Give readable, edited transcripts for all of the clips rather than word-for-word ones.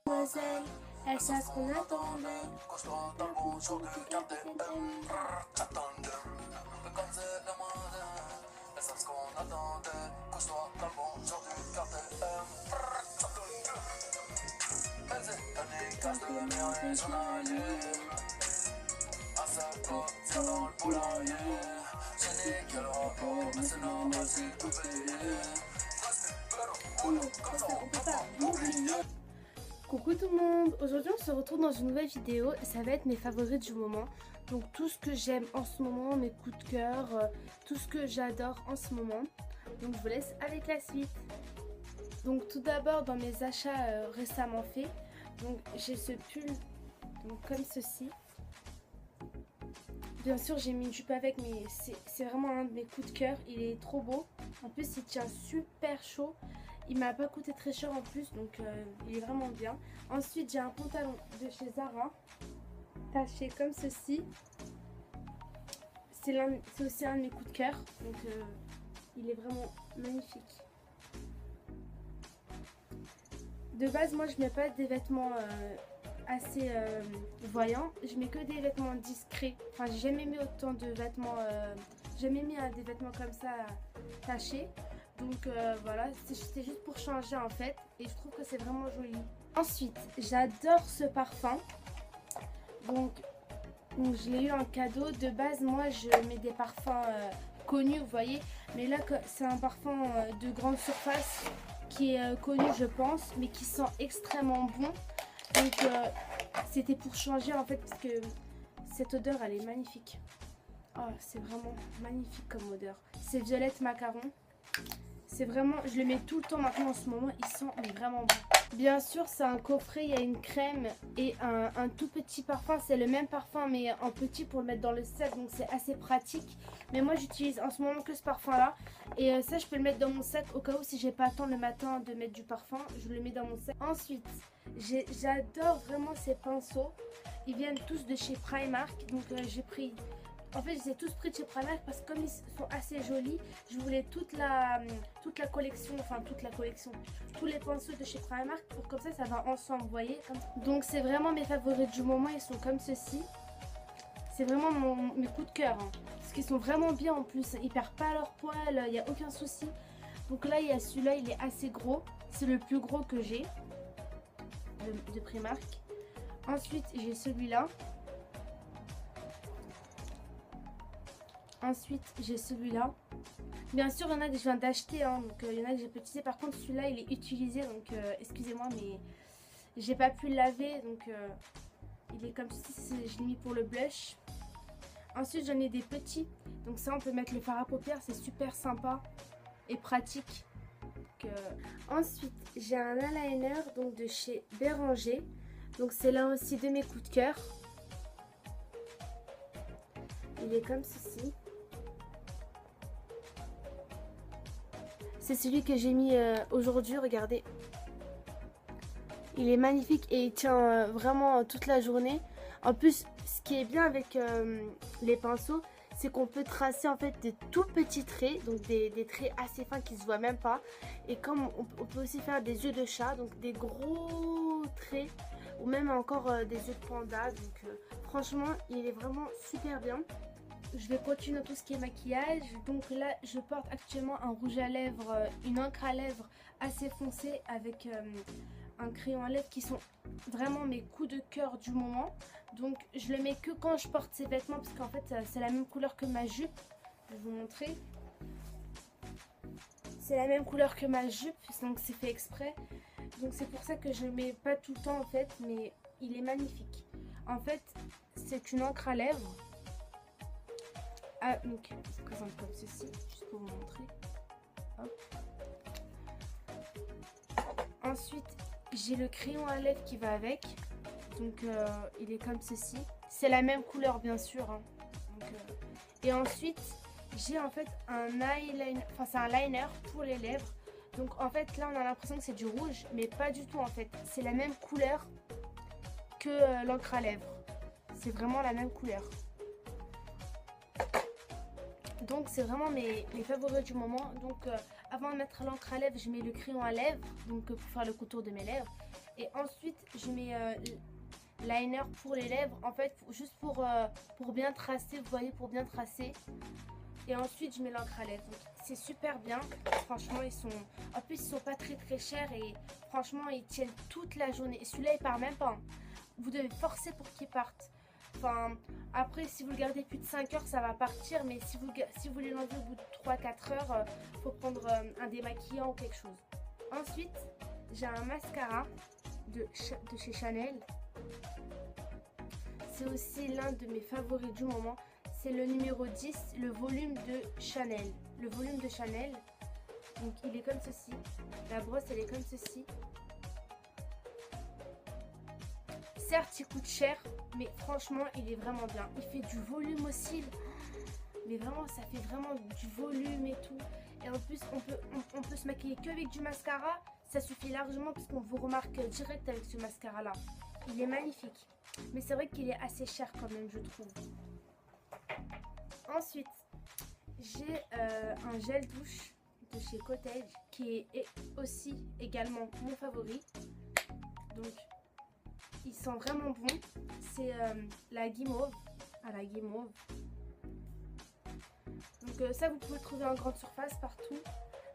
Mademoiselle, est-ce à ce qu'on attendait? Coucou tout le monde, aujourd'hui on se retrouve dans une nouvelle vidéo, ça va être mes favoris du moment. Donc tout ce que j'aime en ce moment, mes coups de cœur, tout ce que j'adore en ce moment. Donc je vous laisse avec la suite. Donc tout d'abord dans mes achats récemment faits, donc j'ai ce pull donc, comme ceci. Bien sûr j'ai mis une jupe avec, mais c'est vraiment un de mes coups de cœur, il est trop beau. En plus il tient super chaud. Il m'a pas coûté très cher en plus, donc il est vraiment bien. Ensuite, j'ai un pantalon de chez Zara, taché comme ceci. C'est aussi un de mes coups de cœur, donc il est vraiment magnifique. De base, moi, je mets pas des vêtements assez voyants. Je mets que des vêtements discrets. Enfin, j'ai jamais mis autant de vêtements. J'ai jamais mis des vêtements comme ça tachés. Donc voilà, c'était juste pour changer en fait. Et je trouve que c'est vraiment joli. Ensuite, j'adore ce parfum. Donc je l'ai eu en cadeau. De base, moi je mets des parfums connus, vous voyez. Mais là, c'est un parfum de grande surface qui est connu, je pense. Mais qui sent extrêmement bon. Donc c'était pour changer en fait. Parce que cette odeur, elle est magnifique. Oh, c'est vraiment magnifique comme odeur. C'est violette macaron. C'est vraiment, je le mets tout le temps maintenant en ce moment, il sent mais vraiment bon. Bien sûr, c'est un coffret, il y a une crème et un tout petit parfum. C'est le même parfum mais en petit pour le mettre dans le sac, donc c'est assez pratique. Mais moi j'utilise en ce moment que ce parfum là. Et ça je peux le mettre dans mon sac au cas où si j'ai pas le temps le matin de mettre du parfum, je le mets dans mon sac. Ensuite, j'adore vraiment ces pinceaux. Ils viennent tous de chez Primark, donc j'ai pris... En fait, je les ai tous pris de chez Primark parce que comme ils sont assez jolis, je voulais toute la collection, tous les pinceaux de chez Primark pour comme ça va ensemble, vous voyez. Donc c'est vraiment mes favoris du moment, ils sont comme ceci. C'est vraiment mes coups de cœur, hein, parce qu'ils sont vraiment bien en plus, ils perdent pas leur poil, il n'y a aucun souci. Donc là, il y a celui-là, il est assez gros, c'est le plus gros que j'ai de Primark. Ensuite, j'ai celui-là. Ensuite, j'ai celui-là. Bien sûr, il y en a que je viens d'acheter, hein, donc il y en a que j'ai pu utiliser. Par contre, celui-là, il est utilisé, donc excusez-moi, mais j'ai pas pu le laver, donc il est comme ceci. Je l'ai mis pour le blush. Ensuite, j'en ai des petits, donc ça, on peut mettre le fard à paupières, c'est super sympa et pratique. Donc, ensuite, j'ai un eyeliner donc de chez Béranger, donc c'est là aussi de mes coups de cœur. Il est comme ceci. C'est celui que j'ai mis aujourd'hui, regardez. Il est magnifique et il tient vraiment toute la journée. En plus, ce qui est bien avec les pinceaux, c'est qu'on peut tracer en fait des tout petits traits, donc des traits assez fins qui se voient même pas. Et comme on peut aussi faire des yeux de chat, donc des gros traits, ou même encore des yeux de panda. Donc franchement, il est vraiment super bien. Je vais continuer tout ce qui est maquillage. Donc là, je porte actuellement un rouge à lèvres, une encre à lèvres assez foncée avec un crayon à lèvres qui sont vraiment mes coups de cœur du moment. Donc je le mets que quand je porte ces vêtements parce qu'en fait c'est la même couleur que ma jupe. Je vais vous montrer. C'est la même couleur que ma jupe, donc c'est fait exprès. Donc c'est pour ça que je le mets pas tout le temps en fait, mais il est magnifique. En fait, c'est une encre à lèvres. Ah, donc, il se présente comme ceci, juste pour vous montrer. Hop. Ensuite, j'ai le crayon à lèvres qui va avec. Donc, il est comme ceci. C'est la même couleur, bien sûr. Hein. Donc, et ensuite, j'ai en fait un eyeliner, enfin, c'est un liner pour les lèvres. Donc, en fait, là, on a l'impression que c'est du rouge, mais pas du tout, en fait. C'est la même couleur que l'encre à lèvres. C'est vraiment la même couleur. Donc c'est vraiment mes favoris du moment. Donc avant de mettre l'encre à lèvres, je mets le crayon à lèvres, donc pour faire le contour de mes lèvres. Et ensuite je mets liner pour les lèvres, en fait juste pour bien tracer, vous voyez, pour bien tracer. Et ensuite je mets l'encre à lèvres. C'est super bien, franchement en plus ils sont pas très chers et franchement ils tiennent toute la journée. Et celui-là il part même pas, hein. Vous devez forcer pour qu'il parte. Enfin, après si vous le gardez plus de 5 heures ça va partir, mais si vous voulez l'enlever au bout de 3-4 heures, faut prendre un démaquillant ou quelque chose. Ensuite j'ai un mascara de chez Chanel. C'est aussi l'un de mes favoris du moment. C'est le numéro 10, le volume de Chanel. Le volume de Chanel. Donc il est comme ceci. La brosse elle est comme ceci. Certes il coûte cher, mais franchement il est vraiment bien. Il fait du volume aussi. Mais vraiment ça fait vraiment du volume et tout. Et en plus on peut se maquiller qu'avec du mascara. Ça suffit largement parce qu'on vous remarque direct avec ce mascara là. Il est magnifique. Mais c'est vrai qu'il est assez cher quand même, je trouve. Ensuite, j'ai un gel douche de chez Cottage qui est aussi également mon favori. Donc, il sent vraiment bon. C'est la guimauve. À la guimauve. Donc ça, vous pouvez le trouver en grande surface partout.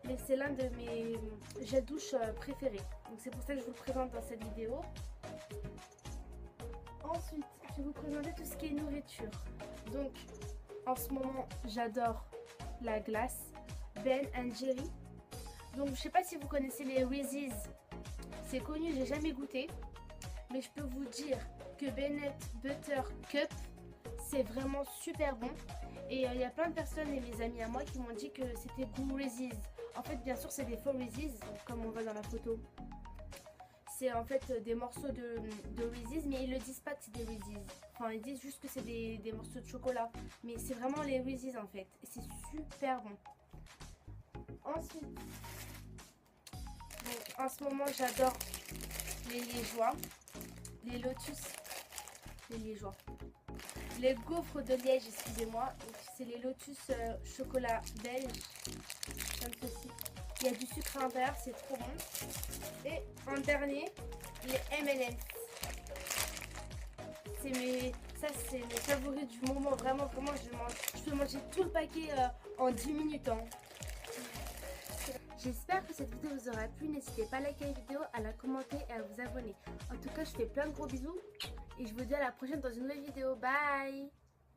Mais c'est l'un de mes gels douche préférés. Donc c'est pour ça que je vous le présente dans cette vidéo. Ensuite, je vais vous présenter tout ce qui est nourriture. Donc, en ce moment, j'adore la glace Ben & Jerry. Donc, je sais pas si vous connaissez les Reese's. C'est connu, j'ai jamais goûté. Mais je peux vous dire que Bennett Butter Cup, c'est vraiment super bon. Et il y a plein de personnes et mes amis à moi qui m'ont dit que c'était goût Reese's. En fait, bien sûr, c'est des faux Reese's, comme on voit dans la photo. C'est en fait des morceaux de Reese's, mais ils ne le disent pas que c'est des Reese's. Enfin, ils disent juste que c'est des morceaux de chocolat. Mais c'est vraiment les Reese's en fait. Et c'est super bon. Ensuite, donc, en ce moment, j'adore les liégeois. Les lotus. Les liégeois. Les gaufres de Liège, excusez-moi. C'est les lotus chocolat belge. Comme ceci. Il y a du sucre à l'intérieur, c'est trop bon. Et en dernier, les M&M's. Ça c'est mes favoris du moment. Vraiment, je peux manger tout le paquet en 10 minutes. Hein. J'espère que cette vidéo vous aura plu. N'hésitez pas à liker la vidéo, à la commenter et à vous abonner. En tout cas, je fais plein de gros bisous. Et je vous dis à la prochaine dans une nouvelle vidéo. Bye!